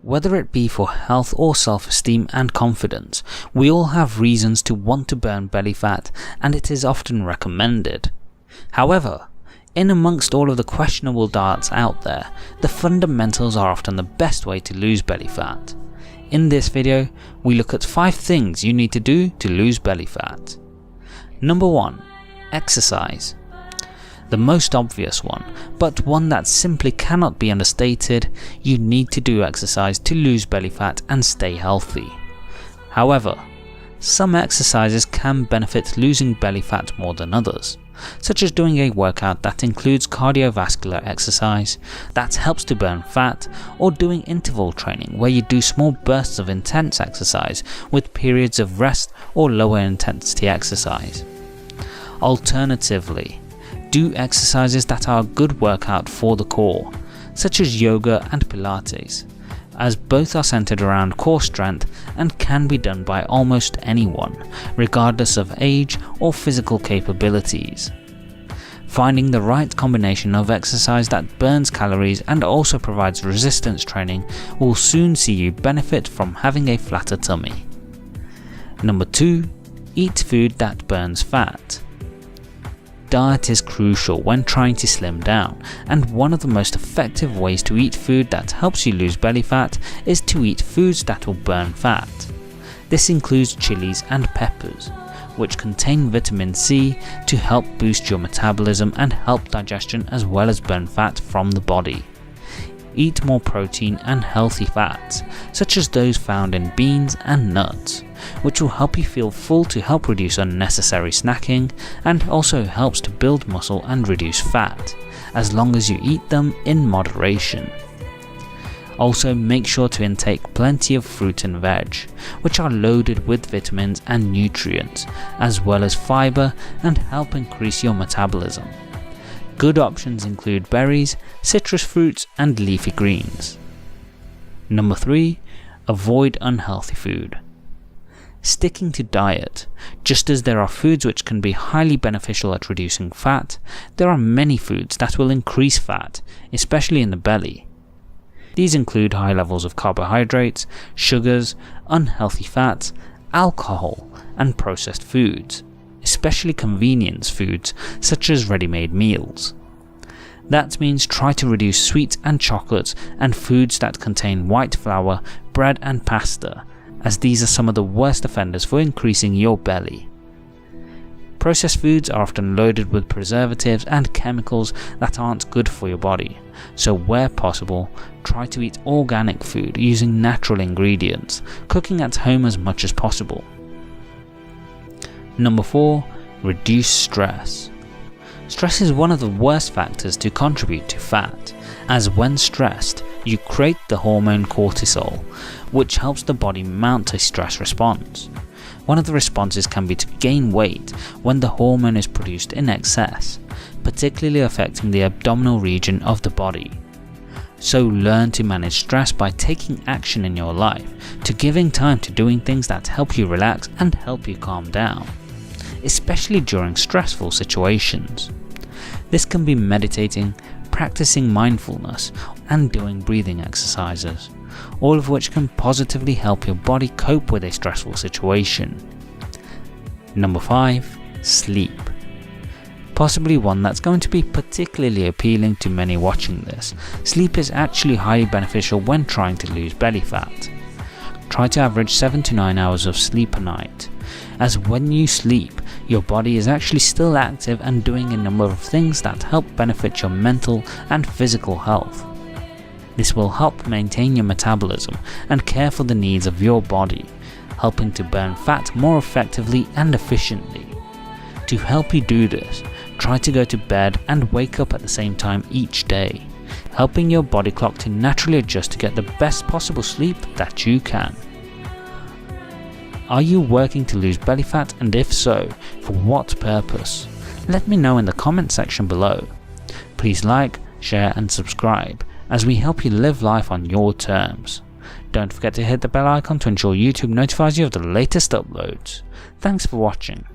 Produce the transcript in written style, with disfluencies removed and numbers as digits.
Whether it be for health or self-esteem and confidence, we all have reasons to want to burn belly fat, and it is often recommended. However, in amongst all of the questionable diets out there, the fundamentals are often the best way to lose belly fat. In this video, we look at 5 things you need to do to lose belly fat. Number 1. Exercise. The most obvious one, but one that simply cannot be understated: you need to do exercise to lose belly fat and stay healthy. However, some exercises can benefit losing belly fat more than others, such as doing a workout that includes cardiovascular exercise that helps to burn fat, or doing interval training where you do small bursts of intense exercise with periods of rest or lower intensity exercise. Alternatively, do exercises that are a good workout for the core, such as yoga and Pilates, as both are centered around core strength and can be done by almost anyone, regardless of age or physical capabilities. Finding the right combination of exercise that burns calories and also provides resistance training will soon see you benefit from having a flatter tummy. Number 2. Eat food that burns fat. Diet is crucial when trying to slim down, and one of the most effective ways to eat food that helps you lose belly fat is to eat foods that will burn fat. This includes chilies and peppers, which contain vitamin C to help boost your metabolism and help digestion as well as burn fat from the body. Eat more protein and healthy fats, such as those found in beans and nuts, which will help you feel full to help reduce unnecessary snacking, and also helps to build muscle and reduce fat, as long as you eat them in moderation. Also, make sure to intake plenty of fruit and veg, which are loaded with vitamins and nutrients, as well as fiber, and help increase your metabolism. Good options include berries, citrus fruits, and leafy greens. Number 3. Avoid unhealthy food. Sticking to diet. Just as there are foods which can be highly beneficial at reducing fat, there are many foods that will increase fat, especially in the belly. These include high levels of carbohydrates, sugars, unhealthy fats, alcohol, and processed foods, especially convenience foods such as ready-made meals. That means try to reduce sweets and chocolates and foods that contain white flour, bread and pasta, as these are some of the worst offenders for increasing your belly. Processed foods are often loaded with preservatives and chemicals that aren't good for your body, so where possible, try to eat organic food using natural ingredients, cooking at home as much as possible. Number 4. Reduce stress. Stress is one of the worst factors to contribute to fat, as when stressed, you create the hormone cortisol, which helps the body mount a stress response. One of the responses can be to gain weight when the hormone is produced in excess, particularly affecting the abdominal region of the body. So learn to manage stress by taking action in your life, to giving time to doing things that help you relax and help you calm down, especially during stressful situations. This can be meditating, practicing mindfulness, and doing breathing exercises, all of which can positively help your body cope with a stressful situation. Number 5. Sleep. Possibly one that's going to be particularly appealing to many watching this. Sleep is actually highly beneficial when trying to lose belly fat. Try to average 7 to 9 hours of sleep a night, as when you sleep, your body is actually still active and doing a number of things that help benefit your mental and physical health. This will help maintain your metabolism and care for the needs of your body, helping to burn fat more effectively and efficiently. To help you do this, try to go to bed and wake up at the same time each day, helping your body clock to naturally adjust to get the best possible sleep that you can. Are you working to lose belly fat, and if so, for what purpose? Let me know in the comment section below. Please like, share and subscribe, as we help you live life on your terms. Don't forget to hit the bell icon to ensure YouTube notifies you of the latest uploads. Thanks for watching.